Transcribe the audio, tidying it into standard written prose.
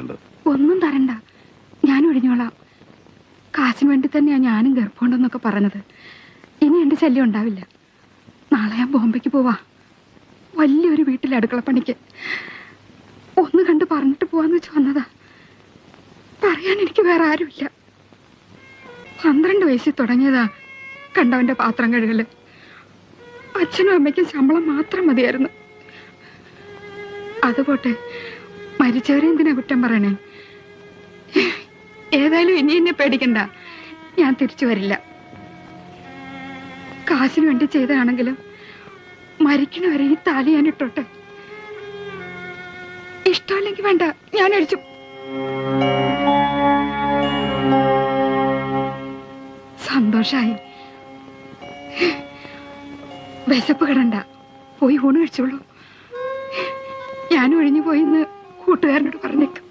തരാനുണ്ട്? ഒന്നും തരണ്ട, ഞാൻ ഒഴിഞ്ഞോളാം. കാശിന് വേണ്ടി തന്നെയാ ഞാനും ഗർഭമുണ്ടെന്നൊക്കെ പറഞ്ഞത്. ഇനി എന്റെ ശല്യം ഉണ്ടാവില്ല. നാളെ ഞാൻ ബോംബെക്ക് പോവാ, വലിയൊരു വീട്ടിൽ അടുക്കളപ്പണിക്ക്. ഒന്ന് കണ്ട് പറഞ്ഞിട്ട് പോവാന്ന് വെച്ച് വന്നതാ. പറയാൻ എനിക്ക് വേറെ ആരുമില്ല. 12 വയസ്സിൽ തുടങ്ങിയതാ കണ്ടവന്റെ പാത്രം കഴുകല്. അച്ഛനും അമ്മയ്ക്കും ശമ്പളം മാത്രം മതിയായിരുന്നു. അതുപോട്ടെ, മരിച്ചവരെ എന്തിനാ കുറ്റം പറയണേ? ഏതായാലും ഇനി എന്നെ പേടിക്കണ്ട, ഞാൻ തിരിച്ചു വരില്ല. കാശിന് വേണ്ടി ചെയ്തതാണെങ്കിലും മരിക്കണവരെ ഈ താലി ഞാൻ ഇട്ടോട്ടെ. ഇഷ്ടമല്ലെങ്കിൽ വേണ്ട, ഞാൻ അടിച്ചു. സന്തോഷായി. വിശപ്പ് കിടണ്ട, പോയി ഊണ് കഴിച്ചോളൂ. ഞാൻ ഒഴിഞ്ഞു പോയിന്ന് കൂട്ടുകാരനോട് പറഞ്ഞേക്കും.